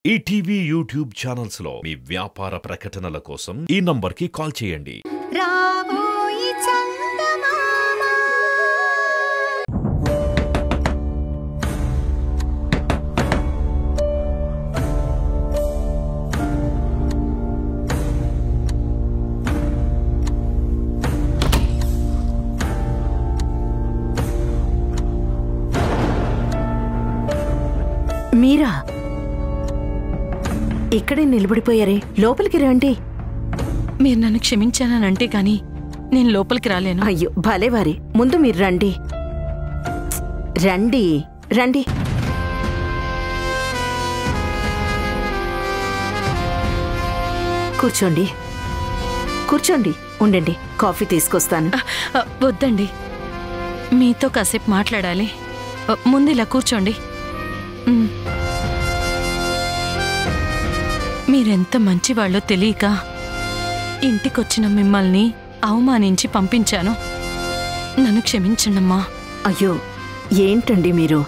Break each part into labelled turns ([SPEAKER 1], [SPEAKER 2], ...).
[SPEAKER 1] ETV YouTube channels లో మీ వ్యాపార ప్రకటనల కోసం ఈ నంబర్కి కాల్ చేయండి. రాబోయి చందమామ.
[SPEAKER 2] మీరా ఇక్కడే నిలబడిపోయారే, లోపలికి రండి.
[SPEAKER 3] మీరు నన్ను క్షమించానంటే గాని నేను లోపలికి రాలేను.
[SPEAKER 2] అయ్యో భలేవారే, ముందు మీరు రండి రండి రండి. కూర్చోండి కూర్చోండి, ఉండండి కాఫీ తీసుకొస్తాను.
[SPEAKER 3] వద్దండి, మీతో కాసేపు మాట్లాడాలి. ముందు ఇలా కూర్చోండి. మీరెంత మంచివాళ్ళో తెలియక ఇంటికొచ్చిన మిమ్మల్ని అవమానించి పంపించాను. నన్ను క్షమించండమ్మా.
[SPEAKER 2] అయ్యో ఏంటండి మీరు,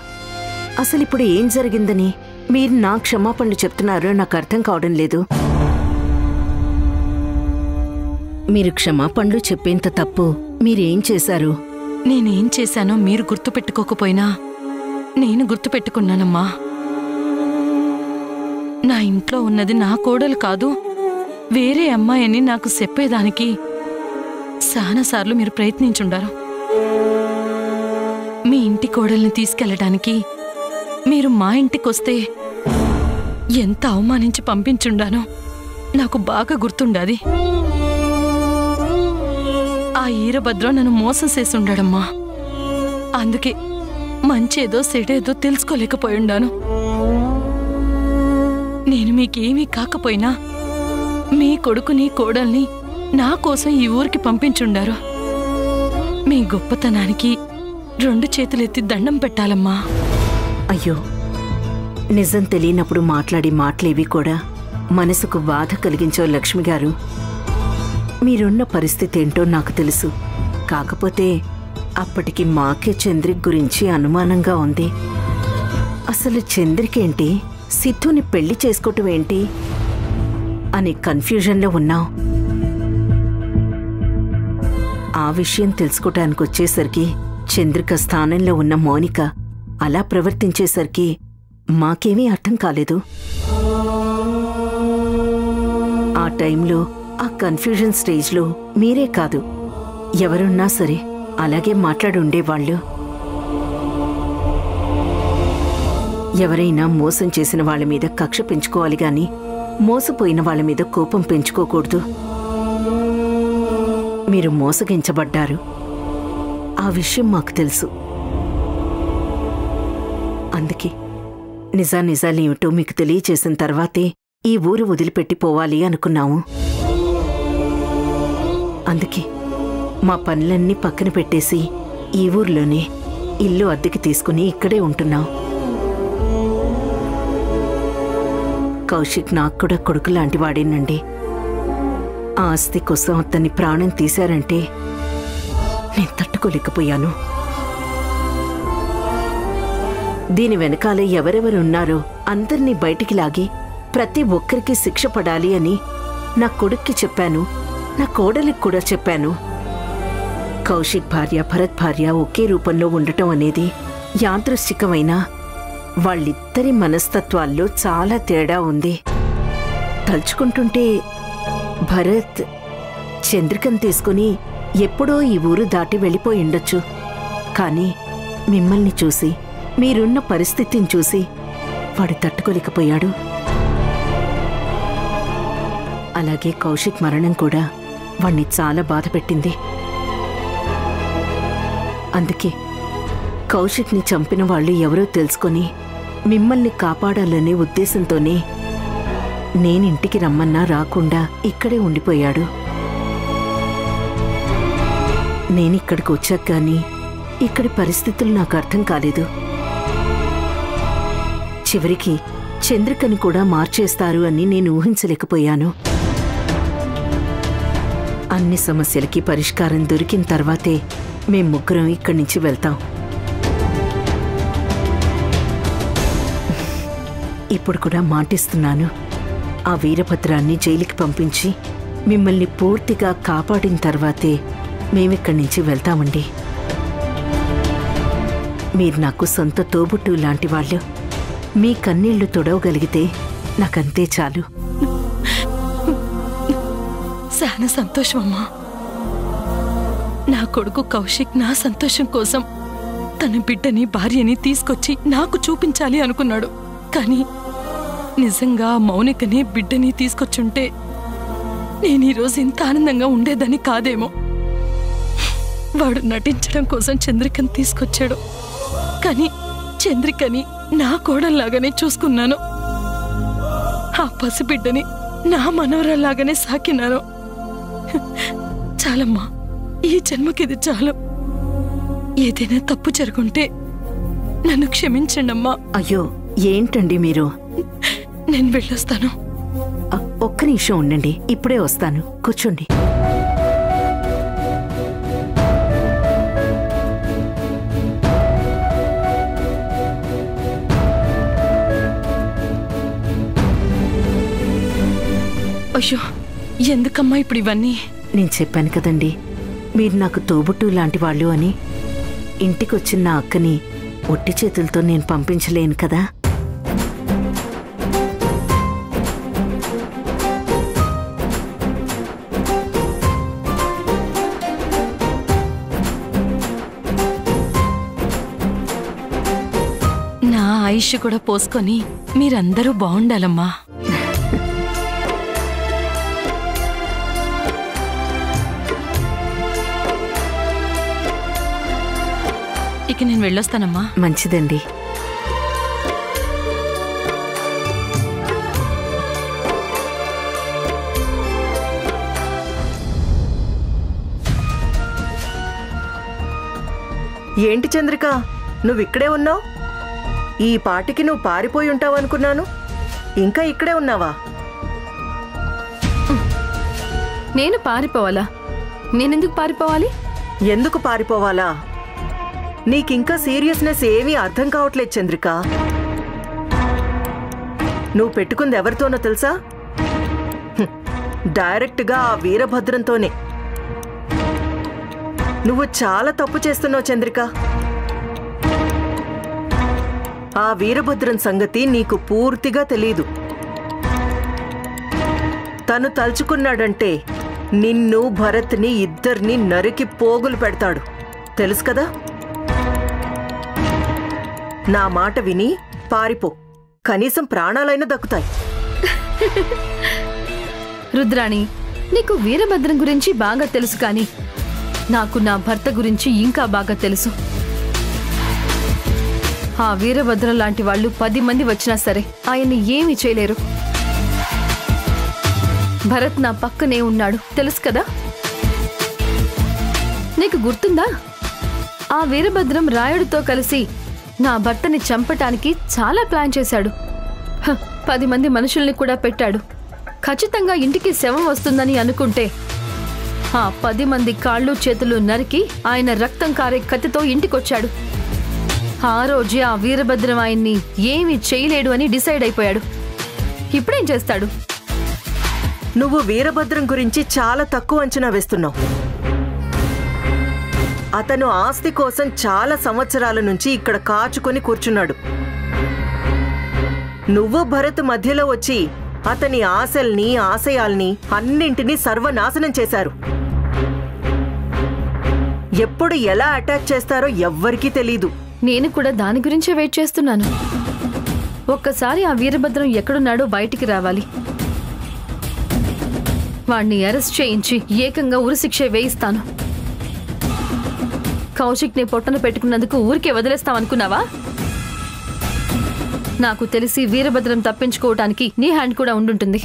[SPEAKER 2] అసలిప్పుడు ఏం జరిగిందని మీరు నా క్షమాపణలు చెప్తున్నారో నాకు అర్థం కావడం లేదు. మీరు క్షమాపణలు చెప్పేంత తప్పు మీరేం చేశారు?
[SPEAKER 3] నేనేం చేశానో మీరు గుర్తుపెట్టుకోకపోయినా నేను గుర్తుపెట్టుకున్నానమ్మా. నా ఇంట్లో ఉన్నది నా కోడలు కాదు, వేరే అమ్మాయిని నాకు చెప్పేదానికి చాలాసార్లు మీరు ప్రయత్నించుండారు. మీ ఇంటి కోడల్ని తీసుకెళ్లడానికి మీరు మా ఇంటికొస్తే ఎంత అవమానించి పంపించుండానో నాకు బాగా గుర్తుండాది. ఆ ఈరభద్రం నన్ను మోసం చేసుండాడమ్మా. అందుకే మంచేదో చెడేదో తెలుసుకోలేకపోయిండాను. నేను మీకేమీ కాకపోయినా మీ కొడుకుని కోడల్ని నా కోసం ఈ ఊరికి పంపించుండారు. మీ గొప్పతనానికి 2 చేతులెత్తి దండం పెట్టాలమ్మా.
[SPEAKER 2] అయ్యో, నిజం తెలియనప్పుడు మాట్లాడి మాటలేవి కూడా మనసుకు బాధ కలిగించో లక్ష్మి గారు. మీరున్న పరిస్థితి ఏంటో నాకు తెలుసు. కాకపోతే అప్పటికి మాకే చంద్రిక్ గురించి అనుమానంగా ఉంది. అసలు చంద్రికేంటి, సిద్ధుని పెళ్లి చేసుకోవటం ఏంటి అని కన్ఫ్యూజన్లో ఉన్నాం. ఆ విషయం తెలుసుకోవటానికి వచ్చేసరికి చంద్రిక స్థానంలో ఉన్న మౌనిక అలా ప్రవర్తించేసరికి మాకేమీ అర్థం కాలేదు. ఆ టైంలో ఆ కన్ఫ్యూజన్ స్టేజ్లో మీరే కాదు, ఎవరున్నా సరే అలాగే మాట్లాడి ఉండేవాళ్ళు. ఎవరైనా మోసం చేసిన వాళ్ళ మీద కక్ష పెంచుకోవాలి గాని మోసపోయిన వాళ్ళ మీద కోపం పెంచుకోకూడదు. మీరు మోసగించబడ్డారు, ఆ విషయం మాకు తెలుసు. అందుకే నిజాలేమిటో మీకు తెలియచేసిన తర్వాతే ఈ ఊరు వదిలిపెట్టి పోవాలి అనుకున్నాము. అందుకే మా పనులన్నీ పక్కన పెట్టేసి ఈ ఊర్లోనే ఇల్లు అద్దెకి తీసుకుని ఇక్కడే ఉంటున్నాం. కౌశిక్ నాకు కూడా కొడుకు లాంటి వాడేనండి. ఆ ఆస్తి కోసం అతన్ని ప్రాణం తీశారంటే నేను తట్టుకోలేకపోయాను. దీని వెనకాలే ఎవరెవరున్నారో అందర్నీ బయటికి లాగి ప్రతి ఒక్కరికి శిక్ష పడాలి అని నా కొడుక్కి చెప్పాను, నా కోడలికి కూడా చెప్పాను. కౌశిక్ భార్య భరత్ భార్య ఒకే రూపంలో ఉండటం అనేది యాదృశ్చికమైన వాళ్ళిద్దరి మనస్తత్వాల్లో చాలా తేడా ఉంది. తలుచుకుంటుంటే భరత్ చంద్రికను తీసుకుని ఎప్పుడో ఈ ఊరు దాటి వెళ్ళిపోయి ఉండొచ్చు. కానీ మిమ్మల్ని చూసి, మీరున్న పరిస్థితిని చూసి వాడు తట్టుకోలేకపోయాడు. అలాగే కౌశిక్ మరణం కూడా వాణ్ణి చాలా బాధపెట్టింది. అందుకే కౌశిక్ని చంపిన వాళ్ళు ఎవరో తెలుసుకొని మిమ్మల్ని కాపాడాలనే ఉద్దేశంతోనే నేనింటికి రమ్మన్నా రాకుండా ఇక్కడే ఉండిపోయాడు. నేనిక్కడికి వచ్చాక గానీ ఇక్కడి పరిస్థితులు నాకు అర్థం కాలేదు. చివరికి చంద్రికని కూడా మార్చేస్తారు అని నేను ఊహించలేకపోయాను. అన్ని సమస్యలకి పరిష్కారం దొరికిన తర్వాతే మేం ముగ్గురం ఇక్కడి నుంచి వెళ్తాం. ఇప్పుడు కూడా మాటిస్తున్నాను. ఆ వీరభద్రాన్ని జైలుకి పంపించి మిమ్మల్ని పూర్తిగా కాపాడిన తర్వాతే మేమిక్కడి నుంచి వెళ్తామండి. మీరు నాకు సొంత తోబుట్టు లాంటి వాళ్ళు. మీ కన్నీళ్లు తొడవగలిగితే నాకంతే చాలు.
[SPEAKER 3] చాలా సంతోషం అమ్మా. నా కొడుకు కౌశిక్ నా సంతోషం కోసం తన బిడ్డని భార్యని తీసుకొచ్చి నాకు చూపించాలి అనుకున్నాడు. కానీ నిజంగా మౌనికని బిడ్డని తీసుకొచ్చుంటే నేను ఈరోజు ఇంత ఆనందంగా ఉండేదని కాదేమో. వాడు నటించడం కోసం చంద్రికని తీసుకొచ్చాడు. కానీ చంద్రికని నా కోడల్లాగానే చూసుకున్నాను. ఆ పసిబిడ్డని నా మనవరాల్లాగానే సాకినాను. చాలమ్మా, ఈ జన్మకిది చాలు. ఏదైనా తప్పు జరుగుంటే నన్ను క్షమించండమ్మా.
[SPEAKER 2] అయ్యో, ఏంటండి మీరు?
[SPEAKER 3] నేను వెళ్ళొస్తాను.
[SPEAKER 2] ఒక్క నిమిషం ఉండండి, ఇప్పుడే వస్తాను. కూర్చోండి.
[SPEAKER 3] అయ్యో, ఎందుకమ్మా ఇప్పుడు ఇవన్నీ?
[SPEAKER 2] నేను చెప్పాను కదండి, మీరు నాకు తోబుట్టు లాంటి వాళ్ళు అని. ఇంటికొచ్చిన నా అక్కని ఒట్టి చేతులతో నేను పంపించలేను కదా.
[SPEAKER 3] నా ఆయుష్ కూడా పోసుకొని మీరందరూ బాగుండాలమ్మా. ఇక నేను వెళ్ళొస్తానమ్మా.
[SPEAKER 2] మంచిదండి.
[SPEAKER 4] ఏంటి చంద్రిక, నువ్విక్కడే ఉన్నావు? ఈ పాటికి నువ్వు పారిపోయి ఉంటావనుకున్నాను. ఇంకా ఇక్కడే ఉన్నావా?
[SPEAKER 5] నేను పారిపోవాలా? నేనెందుకు పారిపోవాలి?
[SPEAKER 4] ఎందుకు పారిపోవాలా? నీకింకా సీరియస్నెస్ ఏమీ అర్థం కావట్లేదు చంద్రిక. నువ్వు పెట్టుకుంది ఎవరితోనో తెలుసా? డైరెక్ట్గా ఆ వీరభద్రంతోనే. నువ్వు చాలా తప్పు చేస్తున్నావు చంద్రిక. ఆ వీరభద్రం సంగతి నీకు పూర్తిగా తెలీదు. తను తలుచుకున్నాడంటే నిన్ను భరత్ని ఇద్దరిని నరికి పోగులు పెడతాడు. తెలుసు కదా? నా మాట విని పారిపో, కనీసం ప్రాణాలైనా దక్కుతాయి.
[SPEAKER 5] రుద్రాణి, నీకు వీరభద్రం గురించి బాగా తెలుసు, కానీ నాకు నా భర్త గురించి ఇంకా బాగా తెలుసు. ఆ వీరభద్రం లాంటి వాళ్ళు 10 మంది వచ్చినా సరే ఆయన్ని ఏమీ చేయలేరు. భరత్ నా పక్కనే ఉన్నాడు, తెలుసు కదా? నీకు గుర్తుందా? ఆ వీరభద్రం రాయుడితో కలిసి నా భర్తని చంపటానికి చాలా ప్లాన్ చేశాడు. 10 మంది మనుషుల్ని కూడా పెట్టాడు. ఖచ్చితంగా ఇంటికి శవం వస్తుందని అనుకుంటే ఆ 10 మంది కాళ్ళు చేతులు నరికి ఆయన రక్తం కారే కత్తితో ఇంటికొచ్చాడు. ఆ రోజే ఆ వీరభద్రం ఆయన్ని ఏమీ చేయలేడు అని డిసైడ్ అయిపోయాడు. ఇప్పుడేం చేస్తాడు?
[SPEAKER 4] నువ్వు వీరభద్రం గురించి చాలా తక్కువ అంచనా వేస్తున్నావు. అతను ఆస్తి కోసం చాలా సంవత్సరాల నుంచి ఇక్కడ కాచుకొని కూర్చున్నాడు. నువ్వు భరత్ మధ్యలో వచ్చి అతని ఆశల్ని ఆశయాల్ని అన్నింటినీ సర్వనాశనం చేశారు. ఎప్పుడు ఎలా అటాక్ చేస్తారో ఎవ్వరికీ తెలీదు.
[SPEAKER 5] నేను కూడా దాని గురించే వెయిట్ చేస్తున్నాను. ఒక్కసారి ఆ వీరభద్రం ఎక్కడున్నాడో బయటికి రావాలి. వాణ్ణి అరెస్ట్ చేయించి ఏకంగా ఉరిశిక్ష వేయిస్తాను. కౌశిక్ ని పొట్టన పెట్టుకున్నందుకు ఊరికే వదిలేస్తావనుకున్నావా? నాకు తెలిసి వీరభద్రం తప్పించుకోవటానికి నీ హ్యాండ్ కూడా ఉండుంటుంది.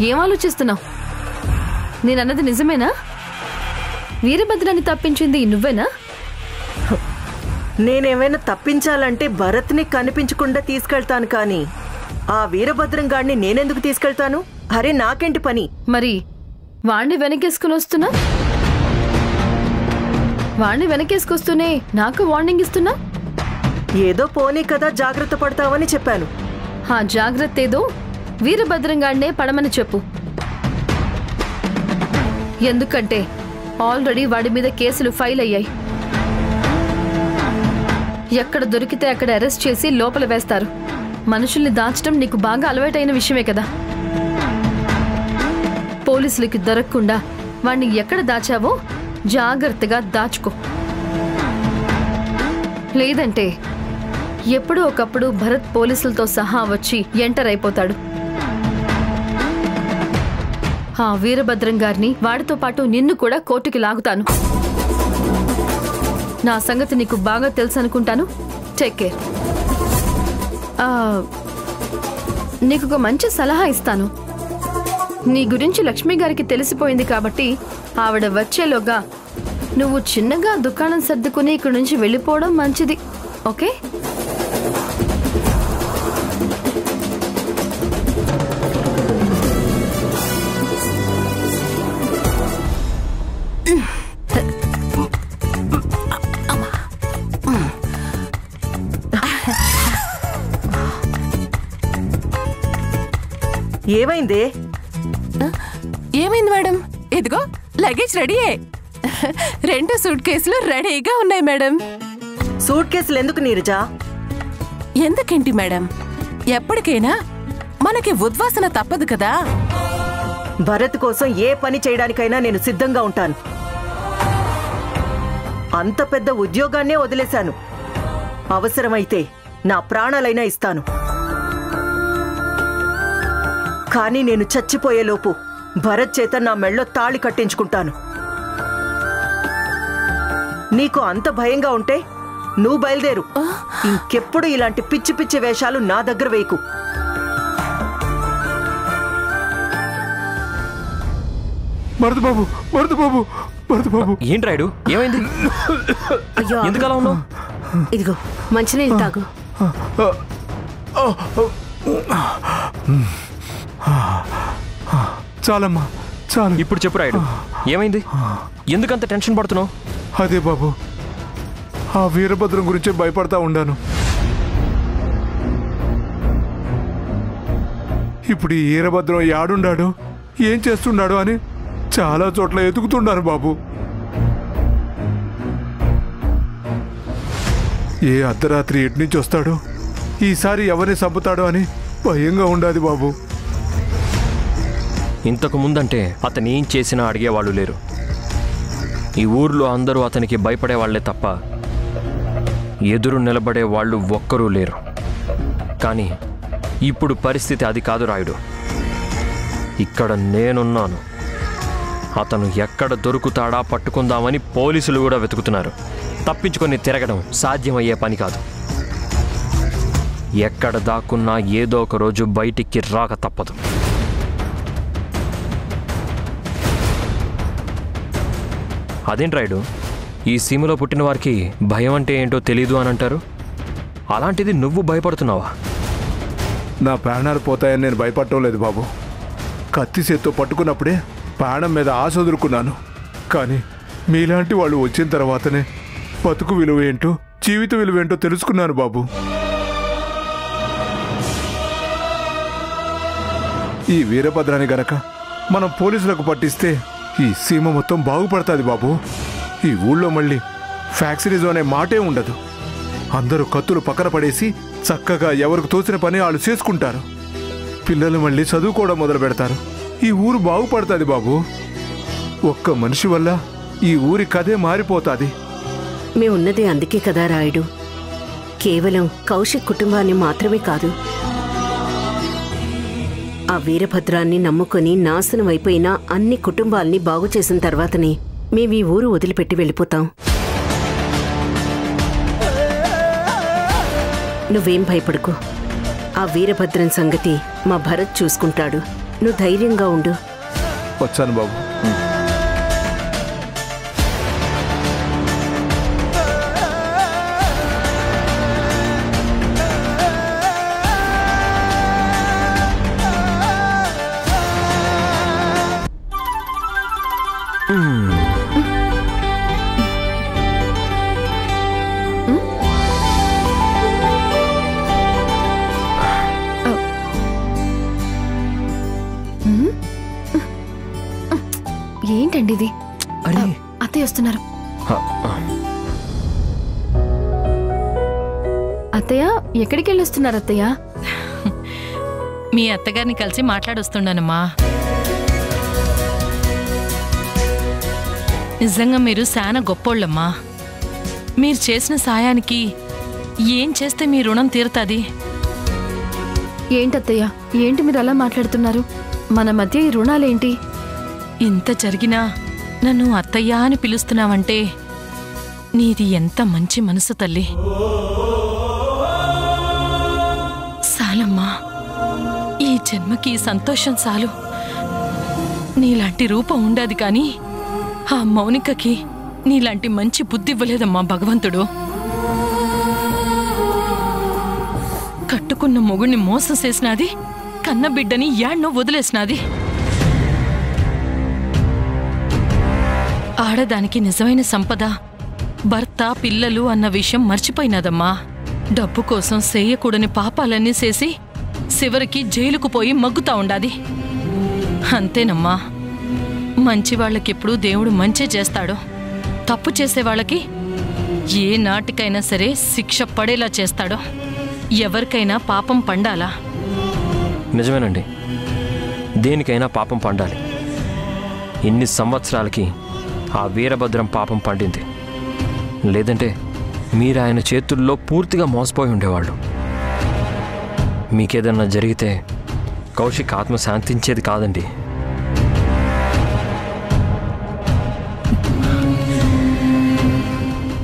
[SPEAKER 5] ఏం ఆలోచిస్తున్నావు? నేనన్నది నిజమేనా? వీరభద్రాన్ని తప్పించింది నువ్వేనా?
[SPEAKER 4] నేనేమైనా తప్పించాలంటే భరత్ని కనిపించకుండా తీసుకెళ్తాను, కానీ ఆ వీరభద్రం గాడిని నేనెందుకు తీసుకెళ్తాను? అరే, నాకేంటి పని?
[SPEAKER 5] మరి వాణ్ణి వెనకేసుకుని వస్తున్నా? వాణ్ణి వెనకేసుకొస్తూనే నాకు వార్నింగ్ ఇస్తున్నా?
[SPEAKER 4] ఏదో పోనీ కదా జాగ్రత్త పడతావని చెప్పాను.
[SPEAKER 5] ఆ జాగ్రత్త ఏదో వీరభద్రంగాడినే పడమని చెప్పు. ఎందుకంటే ఆల్రెడీ వాడి మీద కేసులు ఫైల్ అయ్యాయి. ఎక్కడ దొరికితే అక్కడ అరెస్ట్ చేసి లోపల వేస్తారు. మనుషుల్ని దాచడం నీకు బాగా అలవాటైన విషయమే కదా. పోలీసులకి దొరకకుండా వాణ్ణి ఎక్కడ దాచావో జాగ్రత్తగా దాచుకో. లేదంటే ఎప్పుడో ఒకప్పుడు భరత్ పోలీసులతో సహా వచ్చి ఎంటర్ అయిపోతాడు. ఆ వీరభద్రం గారిని వాడితో పాటు నిన్ను కూడా కోర్టుకి లాగుతాను. నా సంగతి నీకు బాగా తెలుసు అనుకుంటాను. Take care. నీకు ఒక మంచి సలహా ఇస్తాను. నీ గురించి లక్ష్మి గారికి తెలిసిపోయింది కాబట్టి ఆవిడ వచ్చేలోగా నువ్వు చిన్నగా దుకాణం సర్దుకుని ఇక్కడి నుంచి వెళ్ళిపోవడం మంచిది. ఓకే?
[SPEAKER 4] ఏమైంది?
[SPEAKER 6] ఏమైంది మేడం? ఇదిగో లగేజ్ రెడీయే. 2 సూట్ కేసులు రెడీగా ఉన్నాయి మేడం.
[SPEAKER 4] సూట్ కేసులు ఎందుకు నీరజా?
[SPEAKER 6] ఎందుకేంటి మేడం, ఎప్పటికైనా మనకి ఉద్వాసన తప్పదు కదా.
[SPEAKER 4] భరత్ కోసం ఏ పని చేయడానికైనా నేను సిద్ధంగా ఉంటాను. అంత పెద్ద ఉద్యోగాన్నే వదిలేశాను. అవసరమైతే నా ప్రాణాలైనా ఇస్తాను. కానీ నేను చచ్చిపోయేలోపు భరత్ చేత నా మెళ్ళో తాళి కట్టించుకుంటాను. నీకు అంత భయంగా ఉంటే నువ్వు బయలుదేరు. ఇంకెప్పుడు ఇలాంటి పిచ్చి పిచ్చి వేషాలు నా దగ్గర వేయకు.
[SPEAKER 7] భరత్ బాబు, భరత్ బాబు, భరత్ బాబు.
[SPEAKER 8] ఏంటి రాయుడు, ఏమైంది? ఎందుకు అలా ఉన్నావు?
[SPEAKER 2] ఇదిగో మంచినీళ్ళు తాగు.
[SPEAKER 7] చాలమ్మా, చాలు.
[SPEAKER 8] ఇప్పుడు చెప్పు రాయుడు, ఏమైంది? ఎందుకంత టెన్షన్ పడుతున్నావు?
[SPEAKER 7] అదే బాబు, ఆ వీరభద్రం గురించే భయపడతా ఉండాను. ఇప్పుడు ఈ వీరభద్రం యాడుండాడు, ఏం చేస్తున్నాడు అని చాలా చోట్ల ఎతుకుతున్నాను బాబు. ఏ అర్ధరాత్రి ఎట్నుంచి వస్తాడో, ఈసారి ఎవరిని చంపుతాడో అని భయంగా ఉండాది బాబు.
[SPEAKER 8] ఇంతకు ముందంటే అతను ఏం చేసినా అడిగేవాళ్ళు లేరు. ఈ ఊర్లో అందరూ అతనికి భయపడేవాళ్లే తప్ప ఎదురు నిలబడే వాళ్ళు ఒక్కరూ లేరు. కానీ ఇప్పుడు పరిస్థితి అది కాదు రాయుడు. ఇక్కడ నేనున్నాను. అతను ఎక్కడ దొరుకుతాడా పట్టుకుందామని పోలీసులు కూడా వెతుకుతున్నారు. తప్పించుకొని తిరగడం సాధ్యమయ్యే పని కాదు. ఎక్కడ దాక్కున్నా ఏదో ఒక రోజు బయటికి రాక తప్పదు. అదేంటి రాయుడు, ఈ సీమలో పుట్టిన వారికి భయం అంటే ఏంటో తెలీదు అని అంటారు. అలాంటిది నువ్వు భయపడుతున్నావా?
[SPEAKER 7] నా ప్రాణాలు పోతాయని నేను భయపడటం లేదు బాబు. కత్తి చేత్తో పట్టుకున్నప్పుడే ప్రాణం మీద ఆశ వదులుకున్నాను. కానీ మీలాంటి వాళ్ళు వచ్చిన తర్వాతనే బతుకు విలువ ఏంటో, జీవిత విలువ ఏంటో తెలుసుకున్నాను బాబు. ఈ వీరభద్రాన్ని గనక మనం పోలీసులకు పట్టిస్తే ఈ సీమ మొత్తం బాగుపడుతుంది బాబు. ఈ ఊళ్ళో మళ్ళీ ఫ్యాక్టరీజం అనే మాటే ఉండదు. అందరూ కత్తులు పక్కన పడేసి చక్కగా ఎవరికి తోచిన పని వాళ్ళు చేసుకుంటారు. పిల్లలు మళ్ళీ చదువుకోవడం మొదలు పెడతారు. ఈ ఊరు బాగుపడుతుంది బాబు. ఒక్క మనిషి వల్ల ఈ ఊరి కథే మారిపోతుంది.
[SPEAKER 2] మేమున్నదే అందుకే కదా రాయుడు. కేవలం కౌశిక్ కుటుంబాన్ని మాత్రమే కాదు, ఆ వీరభద్రాన్ని నమ్ముకొని నాశనం అయిపోయిన అన్ని కుటుంబాల్ని బాగు చేసిన తర్వాతనే మేమీ ఊరు వదిలిపెట్టి వెళ్ళిపోతాం. నువ్వేం భయపడకు. ఆ వీరభద్రం సంగతి మా భరత్ చూసుకుంటాడు. నువ్వు ధైర్యంగా ఉండు.
[SPEAKER 7] వచ్చాను బాబు.
[SPEAKER 5] వస్తున్నారు. అత్తయ్య, ఎక్కడికి వెళ్ళొస్తున్నారు అత్తయ్య?
[SPEAKER 3] మీ అత్తగారిని కలిసి మాట్లాడొస్తున్నానమ్మా. నిజంగా మీరు చాలా గొప్పోళ్ళమ్మా. మీరు చేసిన సాయానికి ఏం చేస్తే మీ రుణం తీరుతుంది?
[SPEAKER 5] ఏంటత్తయ్య, ఏంటి మీరు అలా మాట్లాడుతున్నారు? మన మధ్య ఈ రుణాలేంటి?
[SPEAKER 3] ఇంత జరిగినా నన్ను అత్తయ్య అని పిలుస్తున్నావంటే నీది ఎంత మంచి మనసు తల్లి. సాలమ్మా, ఈ జన్మకి సంతోషం చాలు. నీలాంటి రూపం ఉండదు కానీ ఆ మౌనికకి నీలాంటి మంచి బుద్ధి ఇవ్వలేదమ్మా భగవంతుడు. కట్టుకున్న మొగుణ్ణి మోసం చేసినది, కన్న బిడ్డని యాడ్నో వదిలేసినది. ఆడదానికి నిజమైన సంపద భర్త, పిల్లలు అన్న విషయం మర్చిపోయినదమ్మా. డబ్బు కోసం చేయకూడని పాపాలన్నీ చేసి చివరికి జైలుకు పోయి మగ్గుతా ఉండాది. అంతేనమ్మా, మంచివాళ్ళకెప్పుడు దేవుడు మంచే చేస్తాడు. తప్పు చేసేవాళ్ళకి ఏ నాటికైనా సరే శిక్ష పడేలా చేస్తాడు. ఎవరికైనా పాపం పండాలా?
[SPEAKER 8] నిజమేనండి, దేనికైనా పాపం పండాలి. ఇన్ని సంవత్సరాలకి ఆ వీరభద్రం పాపం పండింది. లేదంటే మీరు ఆయన చేతుల్లో పూర్తిగా మోసపోయి ఉండేవాళ్ళు. మీకేదన్నా జరిగితే కౌశిక్ ఆత్మ శాంతించేది కాదండి.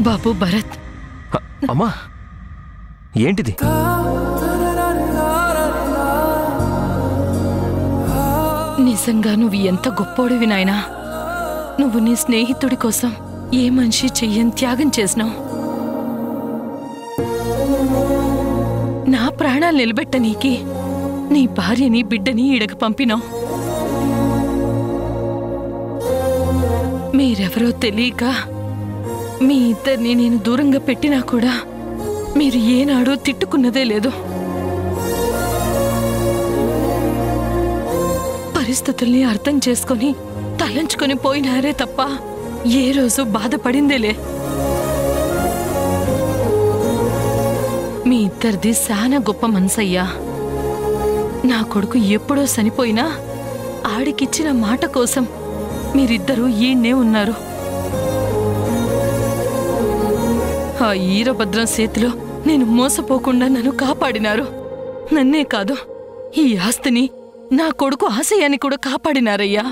[SPEAKER 3] బాబు భరత్.
[SPEAKER 8] అమ్మా, ఏంటిది?
[SPEAKER 3] నిజంగా నువ్వు ఎంత గొప్పోడివి నాయనా. నువ్వు నీ స్నేహితుడి కోసం ఏ మనిషి చెయ్యని త్యాగం చేసినావు. నా ప్రాణాలు నిలబెట్ట నీకి నీ భార్యని బిడ్డని ఈడకు పంపినావు. మీరెవరో తెలియక మీ ఇద్దరిని నేను దూరంగా పెట్టినా కూడా మీరు ఏనాడూ తిట్టుకున్నదే లేదు. పరిస్థితుల్ని అర్థం చేసుకొని తలంచుకొని పోయినారే తప్ప ఏ రోజు బాధపడిందేలే. మీ ఇద్దరిది చాలా గొప్ప మనసయ్యా. నా కొడుకు ఎప్పుడో చనిపోయినా ఆడికిచ్చిన మాట కోసం మీరిద్దరూ ఈడ్నే ఉన్నారు. ఆ వీరభద్రం చేతిలో నేను మోసపోకుండా నన్ను కాపాడినారు. నన్నే కాదు, ఈ ఆస్తిని, నా కొడుకు ఆశయాన్ని కూడా కాపాడినారయ్యా.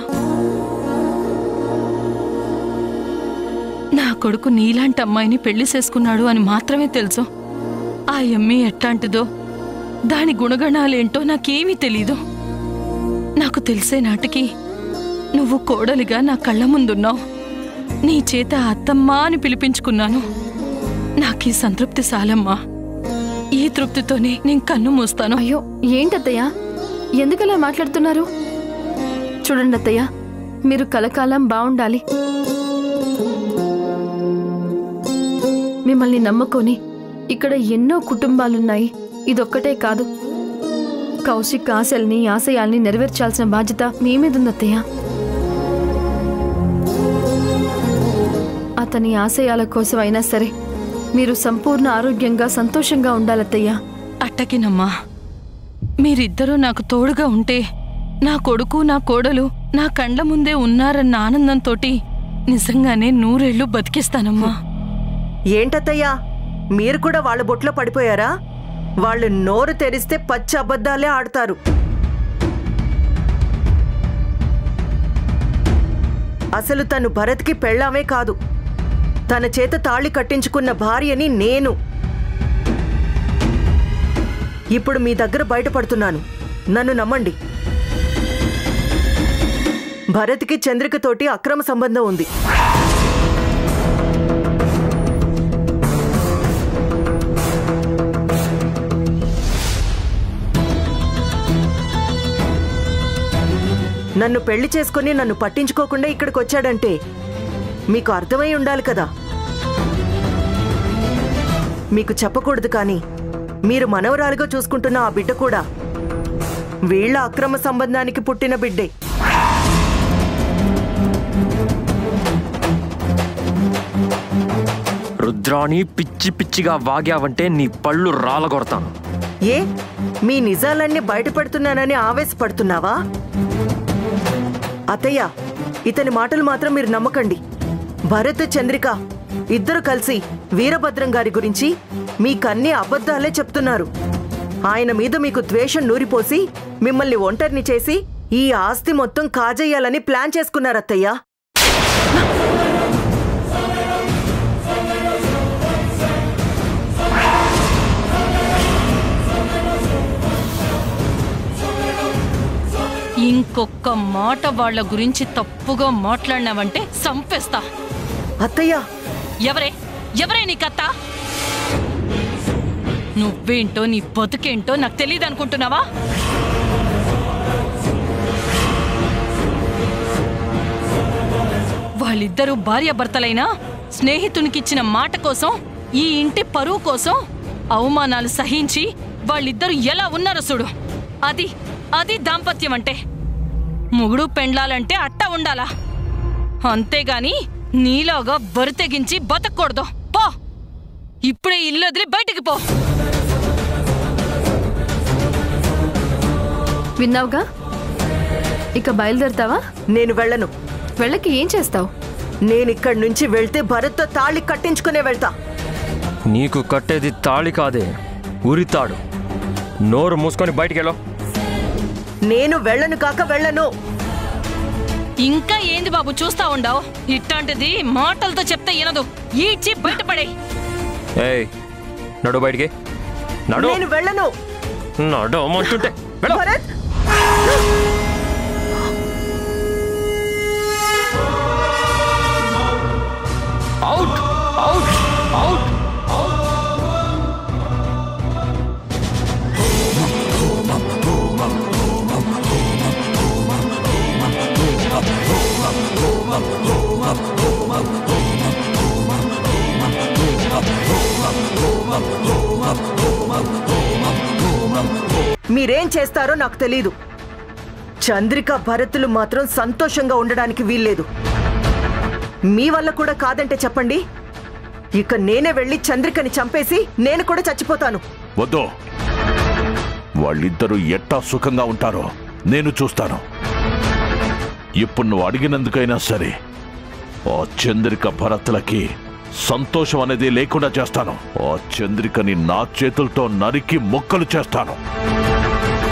[SPEAKER 3] నా కొడుకు నీలాంటి అమ్మాయిని పెళ్లి చేసుకున్నాడు అని మాత్రమే తెలుసు. ఆ అమ్మాయి ఎట్లాంటిదో, దాని గుణగణాలేంటో నాకేమీ తెలీదు. నాకు తెలిసే నాటికి నువ్వు కోడలిగా నా కళ్ళ ముందున్నావు. నీ చేత అత్తమ్మా అని పిలిపించుకున్నాను. నాకీ సంతృప్తి సాలమ్మా. ఈ తృప్తితోనే నేను కన్ను మూస్తాను.
[SPEAKER 5] అయ్యో, ఏంటత్తయ్య, ఎందుకలా మాట్లాడుతున్నారు? చూడండి అత్తయ్య, మీరు కలకాలం బాగుండాలి. మిమ్మల్ని నమ్ముకొని ఇక్కడ ఎన్నో కుటుంబాలున్నాయి. ఇదొక్కటే కాదు, కౌశిక్ ఆశల్ని, ఆశయాల్ని నెరవేర్చాల్సిన బాధ్యత మీ మీద ఉంది అత్తయ్య. అతని ఆశయాల కోసం అయినా సరే మీరు సంపూర్ణ ఆరోగ్యంగా, సంతోషంగా ఉండాలత్తయ్యా.
[SPEAKER 3] అట్టకినమ్మా, మీరిద్దరూ నాకు తోడుగా ఉంటే నా కొడుకు, నా కోడలు నా కండ్ల ముందే ఉన్నారన్న ఆనందంతో నిజంగానే 100 ఏళ్ళు బతికిస్తానమ్మా.
[SPEAKER 4] ఏంటత్తయ్యా, మీరు కూడా వాళ్ళ బొట్లో పడిపోయారా? వాళ్ళు నోరు తెరిస్తే పచ్చి అబద్ధాలే ఆడతారు. అసలు తను భరత్కి పెళ్ళామే కాదు, తన చేత తాళి కట్టించుకున్న భార్యని నేను. ఇప్పుడు మీ దగ్గర బయటపడుతున్నాను, నన్ను నమ్మండి. భరత్కి చంద్రికతోటి అక్రమ సంబంధం ఉంది. నన్ను పెళ్లి చేసుకుని నన్ను పట్టించుకోకుండా ఇక్కడికి వచ్చాడంటే మీకు అర్థమై ఉండాలి కదా. మీకు చెప్పకూడదు కానీ మీరు మనవరాలుగా చూసుకుంటున్న ఆ బిడ్డ కూడా వీళ్ళ అక్రమ సంబంధానికి పుట్టిన బిడ్డే.
[SPEAKER 8] రుద్రాణి పిచ్చి పిచ్చిగా వాగావంటే నీ పళ్ళు రాలగొడతాను.
[SPEAKER 4] ఏ మీ నిజాలన్నీ బయటపెడుతున్నానని ఆవేశపడుతున్నావా? అత్తయ్య, ఇతని మాటలు మాత్రం మీరు నమ్మకండి. భరత్, చంద్రిక ఇద్దరు కలిసి వీరభద్రం గారి గురించి మీకన్నీ అబద్ధాలే చెప్తున్నారు. ఆయన మీద మీకు ద్వేషం నూరిపోసి మిమ్మల్ని ఒంటరిని చేసి ఈ ఆస్తి మొత్తం కాజేయాలని ప్లాన్ చేసుకున్నారు అత్తయ్య.
[SPEAKER 3] ఇంకొక్క మాట వాళ్ళ గురించి తప్పుగా మాట్లాడినావంటే సంపేస్తా.
[SPEAKER 4] అత్తయ్య,
[SPEAKER 3] ఎవరే నీ కత్త? నువ్వేంటో నీ బతుకేంటో నాకు తెలియదు అనుకుంటున్నావా? వాళ్ళిద్దరూ భార్యాభర్తలైనా స్నేహితునికిచ్చిన మాట కోసం, ఈ ఇంటి పరువు కోసం అవమానాలు సహించి వాళ్ళిద్దరూ ఎలా ఉన్నారో చూడు. అది దాంపత్యం అంటే. మొగుడు పెండ్లాలంటే అట్ట ఉండాలా, అంతేగాని నీలాగా బరితెగించి బతకూడదు. పో, ఇప్పుడే ఇల్లు వదిలి బయటికి పో.
[SPEAKER 5] విన్నావుగా, ఇక బయలుదేరుతావా?
[SPEAKER 4] నేను వెళ్ళను.
[SPEAKER 5] వెళ్ళకి ఏం చేస్తావు?
[SPEAKER 4] నేనిక్కడి నుంచి వెళ్తే భరత్తో తాళి కట్టించుకునే వెళ్తా.
[SPEAKER 8] నీకు కట్టేది తాళి కాదే, ఉరితాడు. నోరు మూసుకొని బయటికెళ్ళో.
[SPEAKER 4] నేను వెళ్ళను కాక వెళ్ళను.
[SPEAKER 3] ఇంకా ఏంది బాబు చూస్తా ఉండవు? ఇట్లాంటిది మాటలతో చెప్తే వినదు. ఈడ్చి బయటపడే.
[SPEAKER 8] ఏయ్, నడు బయటికి. నడు.
[SPEAKER 4] నేను వెళ్ళను.
[SPEAKER 8] నడు మంటుంటే
[SPEAKER 4] భరత్,
[SPEAKER 8] అవుట్ అవుట్ అవుట్.
[SPEAKER 4] మీరేం చేస్తారో నాకు తెలీదు. చంద్రిక, భరతులు మాత్రం సంతోషంగా ఉండడానికి వీల్లేదు. మీ వల్ల కూడా కాదంటే చెప్పండి. ఇక నేనే వెళ్ళి చంద్రికని చంపేసి నేను కూడా చచ్చిపోతాను.
[SPEAKER 1] వద్దు, వాళ్ళిద్దరూ ఎట్టా సుఖంగా ఉంటారో నేను చూస్తాను. ఇప్పుడు నువ్వు అడిగినందుకైనా సరే ఆ చంద్రిక భరత్లకి సంతోషం అనేది లేకుండా చేస్తాను. ఆ చంద్రికని నా చేతులతో నరికి ముక్కలు చేస్తాను.